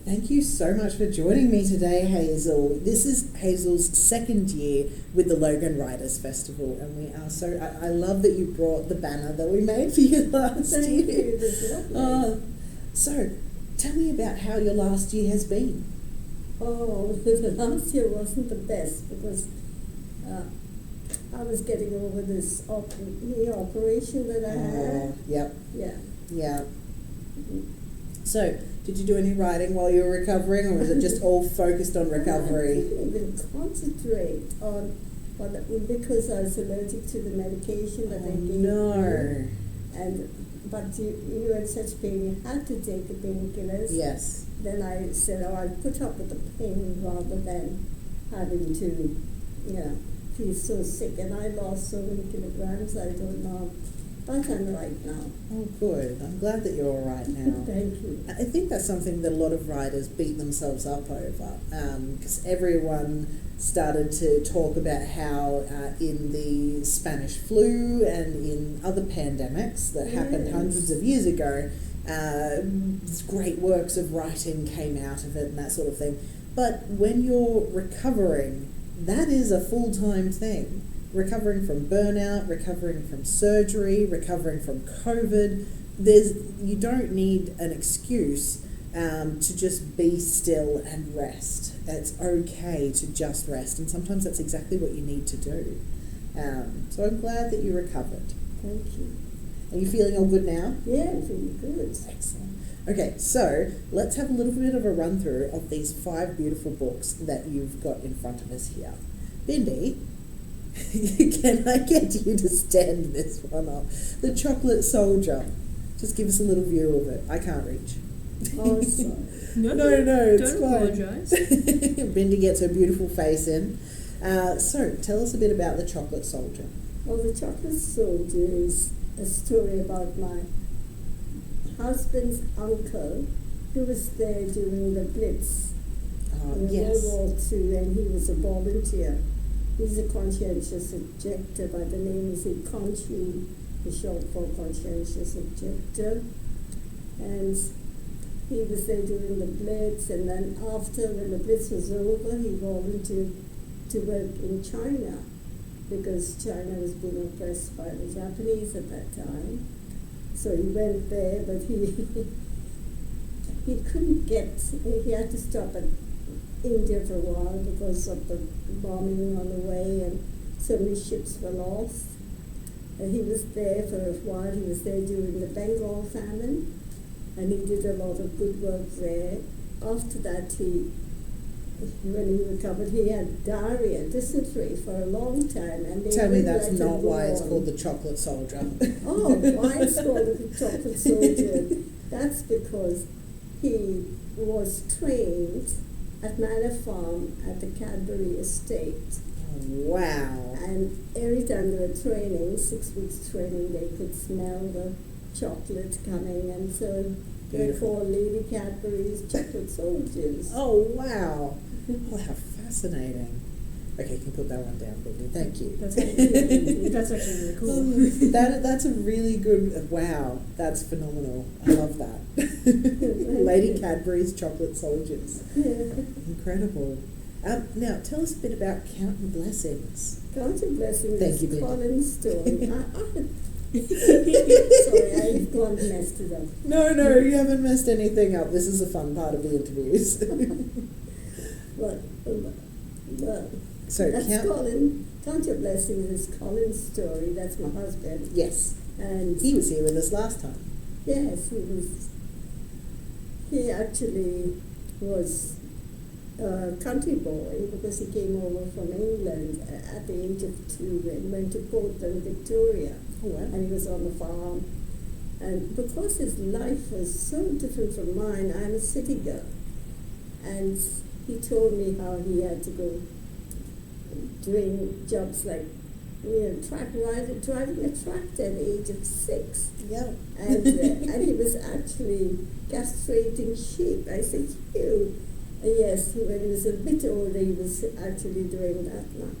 Thank you so much for joining me today, Hazel. This is Hazel's second year with the Logan Writers Festival, and we are so. I love that you brought the banner that we made for you last year. Thank you. That's lovely. So, tell me about how your last year has been. Oh, the last year wasn't the best because I was getting over this knee operation that I had. Yep. Yeah. Yeah. So, did you do any writing while you were recovering, or was it just all focused on recovery? I couldn't even concentrate on because I was allergic to the medication that they gave me. But you were in such pain, you had to take the painkillers. Yes. Then I said, I'll put up with the pain rather than having to, feel so sick. And I lost so many kilograms, I don't know. But I'm right now. Oh, good. I'm glad that you're all right now. Thank you. I think that's something that a lot of writers beat themselves up over, because everyone started to talk about how in the Spanish flu and in other pandemics that happened hundreds of years ago, great works of writing came out of it and that sort of thing. But when you're recovering, that is a full-time thing. Recovering from burnout, recovering from surgery, recovering from COVID. You don't need an excuse to just be still and rest. It's okay to just rest, and sometimes that's exactly what you need to do. So I'm glad that you recovered. Thank you. Are you feeling all good now? Yeah, I'm feeling good. Excellent. Okay, so let's have a little bit of a run through of these 5 beautiful books that you've got in front of us here. Bindi, can I get you to stand this one up? The Chocolate Soldier. Just give us a little view of it. I can't reach. Oh, sorry. No, it's don't fine. Apologise. Bindi gets her beautiful face in. So, tell us a bit about The Chocolate Soldier. Well, The Chocolate Soldier is a story about my husband's uncle who was there during the Blitz in Yes. World War II, and he was a volunteer. He's a conscientious objector, by the name is Conchie, the short for conscientious objector. And he was there during the Blitz, and then after, when the Blitz was over, he volunteered to work in China, because China was being oppressed by the Japanese at that time. So he went there, but he couldn't he had to stop at India for a while because of the bombing on the way, and so many ships were lost. And he was there for a while. He was there during the Bengal famine, and he did a lot of good work there. After that, when he recovered, he had diarrhea, dysentery for a long time. And Tell me that's not why it's called The Chocolate Soldier. Oh, why it's called The Chocolate Soldier? That's because he was trained at Manor Farm at the Cadbury estate. Wow. And every time they were training, 6 weeks training, they could smell the chocolate coming, and so they called Lady Cadbury's Chocolate Soldiers. Oh, wow. Oh, how fascinating. Okay, you can put that one down, Bindi. Thank you. That's actually really cool. That's a really good, wow, that's phenomenal. I love that. Lady Cadbury's Chocolate Soldiers. Yeah. Incredible. Now, tell us a bit about Counting Blessings. Counting Blessings Thank you, is Bindi. Colin's story. Sorry, I've gone and messed it up. No, you haven't messed anything up. This is a fun part of the interviews. Well, So, that's Colin. Count Your Blessings is Colin's story. That's my husband. Yes. And He was here with us last time. yes, he actually was a country boy because he came over from England at the age of 2 and went to Portland, Victoria. Oh, wow. And he was on the farm. And because his life was so different from mine, I'm a city girl. And he told me how he had to go doing jobs like driving a tractor at the age of 6. Yeah. And he was actually castrating sheep. I said, you. Yes, when he was a bit older, he was actually doing that now.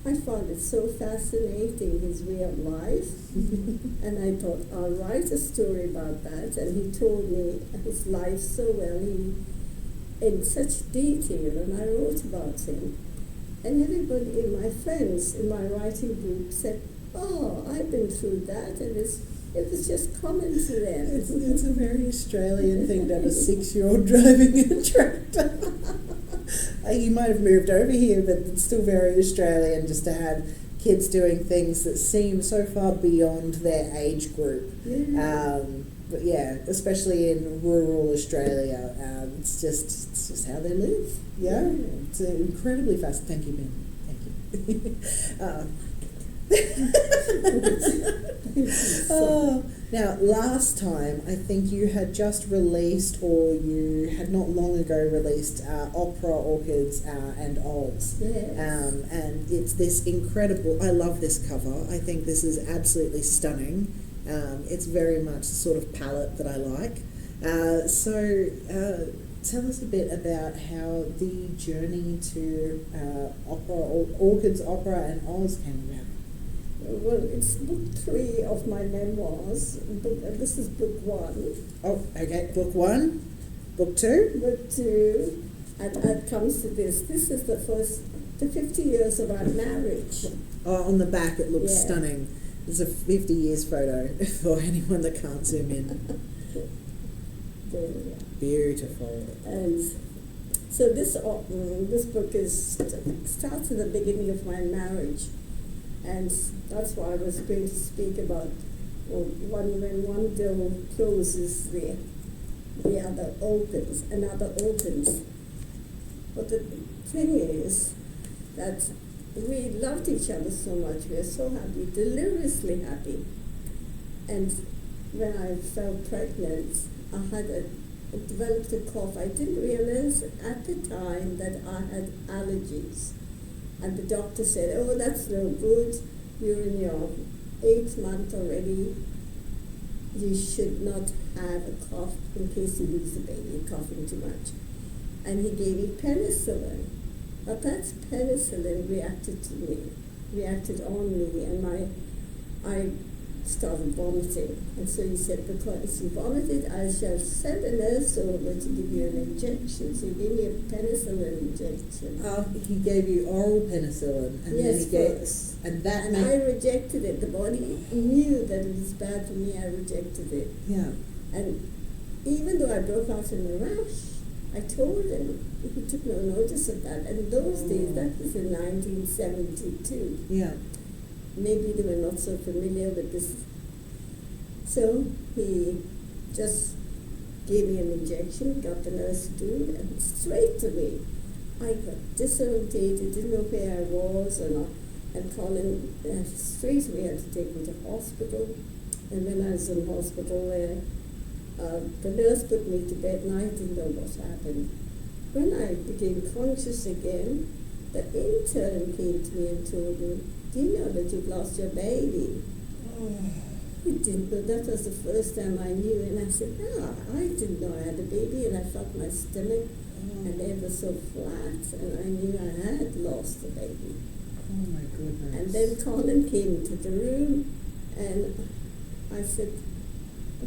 I found it so fascinating, his way of life. And I thought, I'll write a story about that. And he told me his life so well. in such detail, and I wrote about him. And everybody, my friends in my writing group said, "Oh, I've been through that," and it was just common to them. It's a very Australian thing to have a 6-year-old driving a tractor. You might have moved over here, but it's still very Australian just to have kids doing things that seem so far beyond their age group. Yeah. But yeah, especially in rural Australia, it's just how they live. Yeah, it's incredibly fast. Thank you, Ben. Thank you. Now, last time, I think you had just released, or you had not long ago released, opera, Orchids and Oz. Yes. And it's this incredible, I love this cover. I think this is absolutely stunning. It's very much the sort of palette that I like. So tell us a bit about how the journey to Orchids, Opera and Oz came about. Well, it's book 3 of my memoirs. This is book 1. Oh, okay. Book 1, book 2. Book 2, and it comes to this. This is the 50 years of our marriage. Oh, on the back it looks Yeah. stunning. It's a 50 years photo for anyone that can't zoom in. Beautiful. And so this book starts at the beginning of my marriage, and that's why I was going to speak about when one door closes, the other opens, another opens. But the thing is that we loved each other so much. We were so happy, deliriously happy. And when I fell pregnant, I developed a cough. I didn't realize at the time that I had allergies. And the doctor said, "Oh, that's no good. You're in your 8th month already. You should not have a cough in case you lose the baby, coughing too much." And he gave me penicillin. But that penicillin reacted on me, and I started vomiting. And so he said, "Because you vomited, I shall send a nurse over to give you an injection." So he gave me a penicillin injection. He gave you oral penicillin, and Yes, then he gave, first. and that And I rejected it. The body knew that it was bad for me. I rejected it. yeah. And even though I broke out in a rash, I told him. He took no notice of that. And in those days, that was in 1972. Yeah. Maybe they were not so familiar with this. So he just gave me an injection, got the nurse to do it, and straight away I got disorientated, didn't know where I was or not. And Colin straight away had to take me to hospital. And when I was in hospital there, the nurse put me to bed and I didn't know what happened. When I became conscious again, the intern came to me and told me, "Do you know that you've lost your baby?" I didn't know. That was the first time I knew. And I said, I didn't know I had a baby. And I felt my stomach and it was so flat. And I knew I had lost the baby. Oh my goodness. And then Colin came into the room and I said,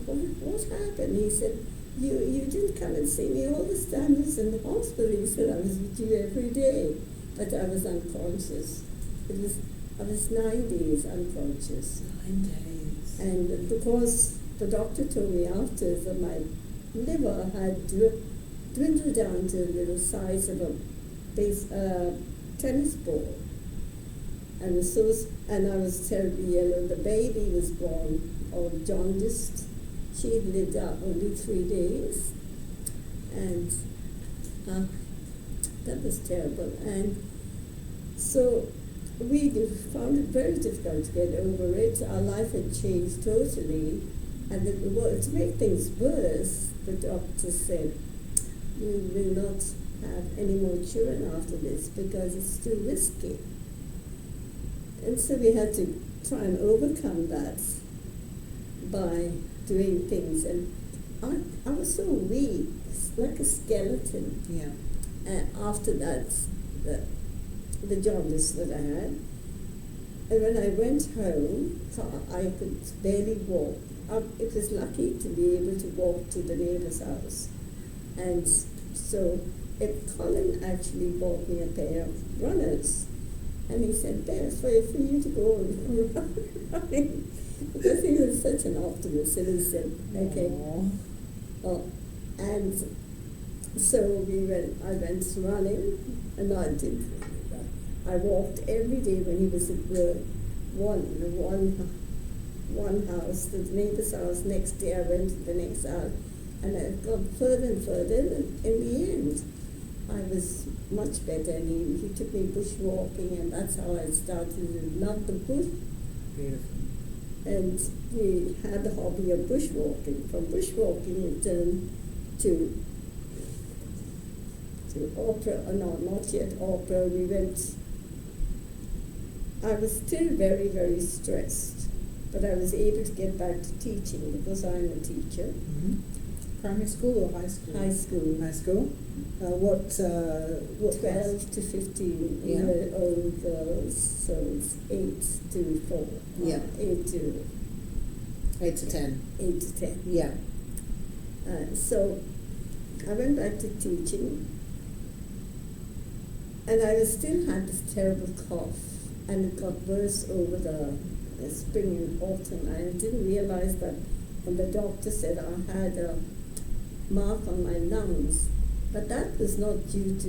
what happened? He said, you didn't come and see me all this time. I was in the hospital. He said, I was with you every day. But I was unconscious. I was 9 days unconscious. 9 days. And because the doctor told me after that my liver had dwindled down to the little size of a tennis ball. And I was terribly yellow. The baby was born all jaundiced. She lived out only 3 days. And that was terrible. And so we found it very difficult to get over it. Our life had changed totally. And to make things worse, the doctor said, "We will not have any more children after this because it's too risky." And so we had to try and overcome that by doing things. And I was so weak, like a skeleton. Yeah. After that, the jaundice that I had. And when I went home, I could barely walk. It was lucky to be able to walk to the neighbor's house. And So if Colin actually bought me a pair of runners, and he said, "There's for you to go running," because he was such an optimist, and he said, "Okay." And so I went running, and I walked every day when he was at work. One house, the neighbour's house. Next day I went to the next house, and I got further and further. And in the end, I was much better. And he took me bushwalking, and that's how I started to love the bush. Beautiful. And we had the hobby of bushwalking. From bushwalking, it turned to opera. No, not yet opera. We went. I was still very, very stressed, but I was able to get back to teaching because I'm a teacher. Mm-hmm. Primary school or high school? High school. High school. What 12 class? to 15-year-old girls, so it's 8 to 4. Yeah. 8 to 10. 8 to 10. Yeah. So I went back to teaching, and I still had this terrible cough, and it got worse over the spring and autumn. I didn't realize that, and the doctor said I had a mark on my lungs, but that was not due to,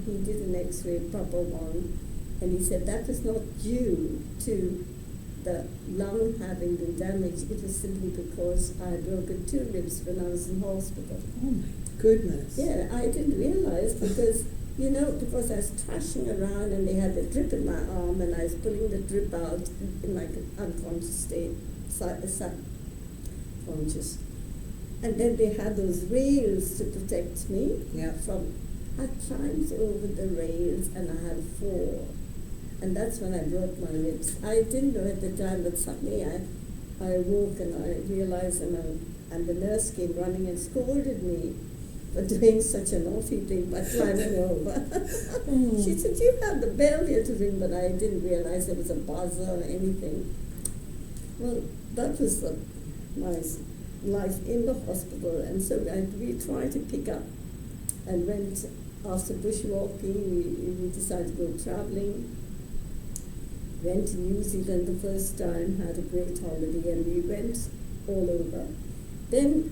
he did an x-ray, proper one, and he said that was not due to the lung having been damaged. It was simply because I had broken 2 ribs when I was in hospital. Oh my goodness. Yeah, I didn't realize because, because I was thrashing around and they had a drip in my arm and I was pulling the drip out in my unconscious state, conscious. And then they had those rails to protect me from, I climbed over the rails and I had 4. And that's when I broke my ribs. I didn't know at the time, but suddenly I awoke and I realized, and the nurse came running and scolded me for doing such a naughty thing by climbing over. She said, "You have the bell here to ring," but I didn't realize there was a buzzer or anything. Well, that was my life in the hospital, and so we tried to pick up and went after bushwalking. We decided to go traveling. Went to New Zealand the first time, had a great holiday, and we went all over. Then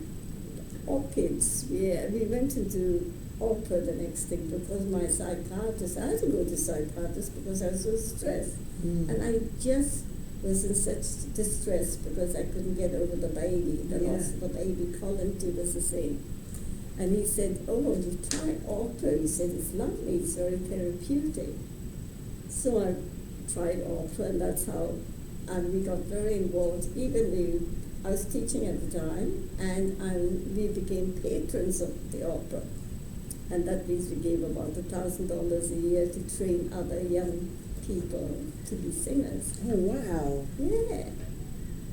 orchids, we went into opera the next thing because my psychiatrist, I had to go to psychiatrist because I was so stressed. And I just was in such distress because I couldn't get over the baby, the loss of the baby. Colin too was the same. And he said, "Oh, you try opera." He said, "It's lovely, it's very therapeutic." So I tried opera, and that's how, and we got very involved. I was teaching at the time, and we became patrons of the opera. And that means we gave about $1,000 a year to train other young people to be singers. Oh, wow. Yeah.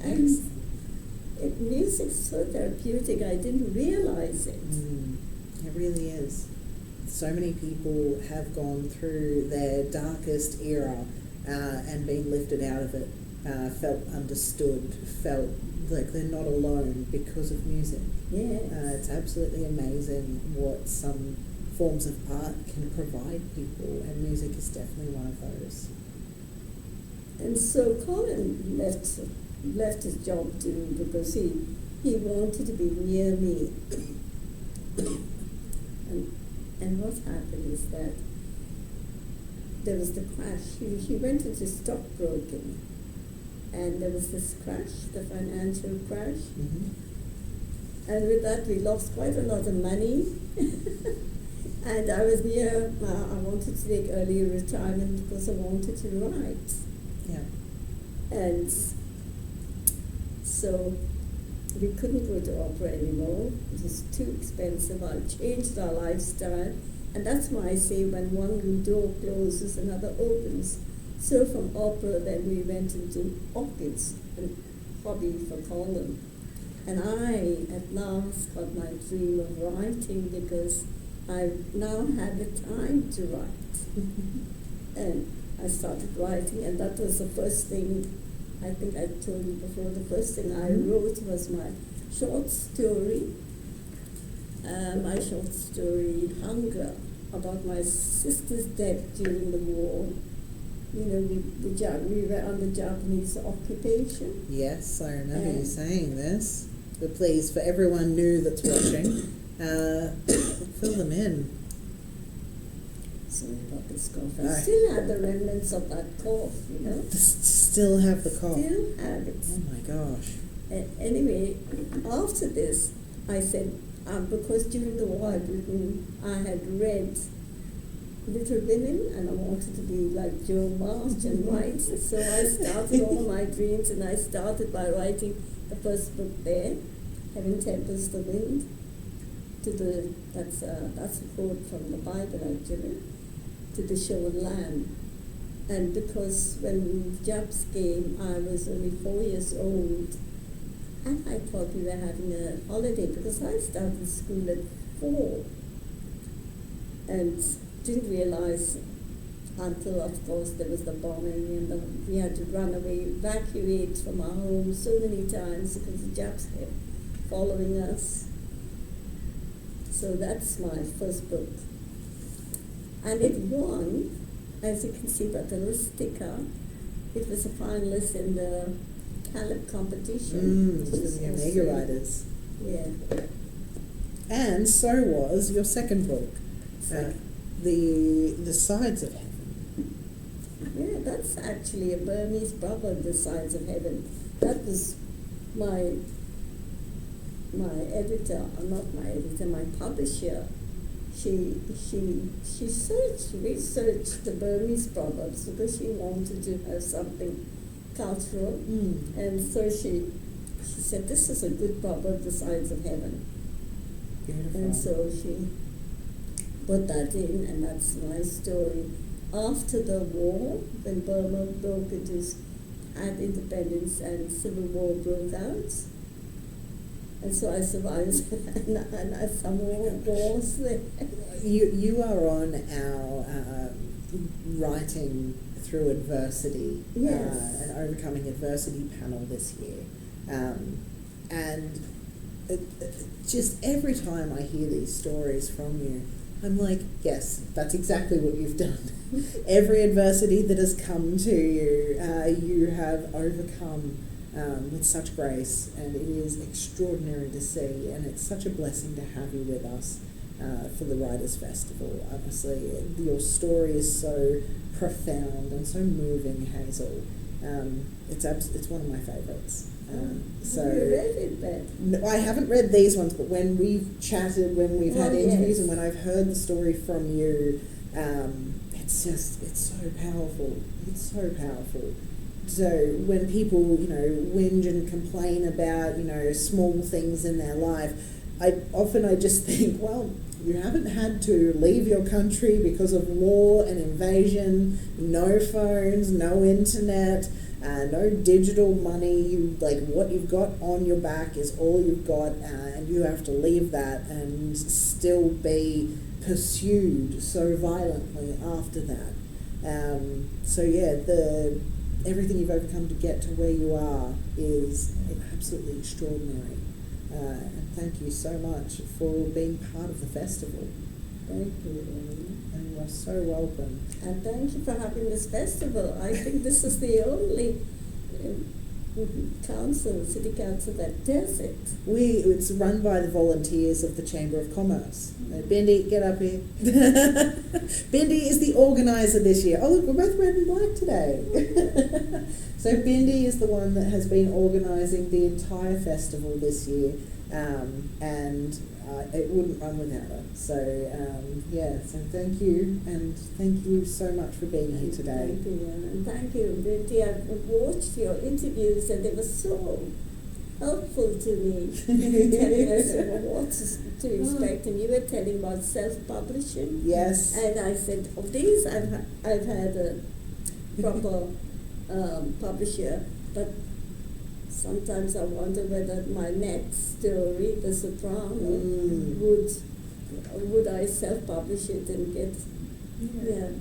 And music's so therapeutic, I didn't realize it. It really is. So many people have gone through their darkest era and been lifted out of it, felt understood, felt like they're not alone because of music. Yes. It's absolutely amazing what some forms of art can provide people, and music is definitely one of those. And so Colin left his job too because he wanted to be near me. And what happened is that there was the crash. He went into stockbroking, and there was this crash, the financial crash. And with that, we lost quite a lot of money. And I was near, I wanted to take early retirement because I wanted to write. Yeah. And so we couldn't go to opera anymore. It was too expensive. I changed our lifestyle. And that's why I say when one door closes, another opens. So from opera, then we went into orchids, a hobby for Colin. And I, at last, got my dream of writing because I now had the time to write. And I started writing, and that was the first thing, I think I told you before, the first thing I wrote was my short story. my short story Hunger, about my sister's death during the war. You know, we were under Japanese occupation. Yes, I remember you saying this. But please, for everyone new that's watching, fill them in. Sorry about this cough. No. I still have the remnants of that cough, you know. Still have the cough. Still have it. Oh my gosh. Anyway, after this, I said, because during the war I had read Little Women, and I wanted to be like Jo March and write. So I started all my dreams, and I started by writing the first book there, Heaven Tempers the Wind. That's a quote from the Bible actually, to the shown land. And because when Japs came, I was only 4 years old, and I thought we were having a holiday because I started school at 4, and didn't realize until, of course, there was the bombing and we had to run away, evacuate from our home so many times because the Japs kept following us. So that's my first book. And it won, as you can see by the little sticker, it was a finalist in the Caleb competition. Which is the Omega Riders. Yeah. And so was your second book, The Sides of Heaven. Yeah, that's actually a Burmese proverb, The Sides of Heaven. That was my editor, not my editor, my publisher. She researched the Burmese proverbs because she wanted to have something cultural. And so she said, this is a good proverb, The Sides of Heaven. Beautiful. And so she put that in, and that's my story. After the war, when Burma had independence and civil war broke out, and so I survived, and I some more wars there. You are on our writing through adversity and overcoming adversity panel this year, and just every time I hear these stories from you, I'm like, yes, that's exactly what you've done. Every adversity that has come to you, you have overcome with such grace, and it is extraordinary to see, and it's such a blessing to have you with us for the Writers' Festival. Honestly, your story is so profound and so moving, Hazel. It's one of my favourites. So have you read it then? No, I haven't read these ones, but when we've chatted, when we've had interviews, yes. and when I've heard the story from you, it's so powerful. It's so powerful. So when people, whinge and complain about, small things in their life, I just think, well, you haven't had to leave your country because of war and invasion, no phones, no internet, no digital money. What you've got on your back is all you've got, and you have to leave that and still be pursued so violently after that. Everything you've overcome to get to where you are is absolutely extraordinary. And thank you so much for being part of the festival. Thank you. And you are so welcome. And thank you for having this festival. I think this is the only city council that does it. It's run by the volunteers of the Chamber of Commerce. Bindi, get up here. Bindi is the organiser this year. Oh look, we're both red and black today. So Bindi is the one that has been organising the entire festival this year, and it wouldn't run without her. So so thank you, and thank you so much for being here today. Thank you, and thank you, Bridie. I've watched your interviews, and they were so helpful to me, telling us what to expect. And you were telling about self-publishing. Yes. And I said, of these, I've had a proper publisher, but sometimes I wonder whether my next story, The Soprano, would I self-publish it and get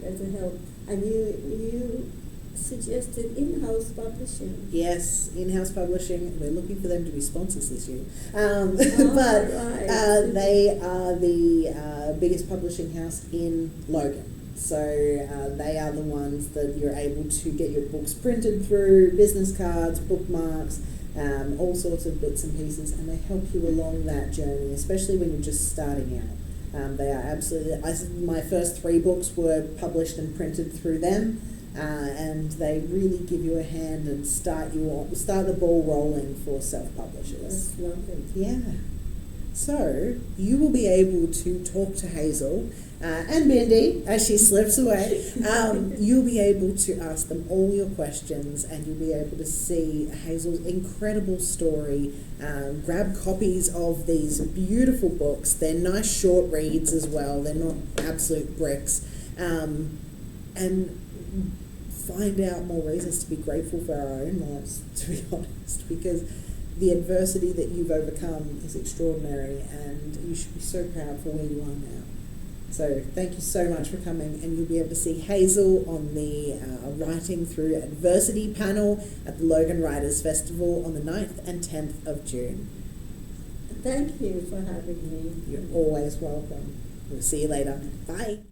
better help. And you suggested in-house publishing. Yes, in-house publishing. We're looking for them to be sponsors this year. Right. They are the biggest publishing house in Logan. So they are the ones that you're able to get your books printed through, business cards, bookmarks, all sorts of bits and pieces, and they help you along that journey, especially when you're just starting out. They are absolutely, my first 3 books were published and printed through them, and they really give you a hand and start the ball rolling for self-publishers. That's lovely. Yeah. So you will be able to talk to Hazel and Mindy as she slips away. You'll be able to ask them all your questions, and you'll be able to see Hazel's incredible story. Grab copies of these beautiful books. They're nice short reads as well. They're not absolute bricks. And find out more reasons to be grateful for our own lives, to be honest, because the adversity that you've overcome is extraordinary, and you should be so proud for where you are now. So thank you so much for coming, and you'll be able to see Hazel on the Writing Through Adversity panel at the Logan Writers Festival on the 9th and 10th of June. Thank you for having me. You're always welcome. We'll see you later. Bye.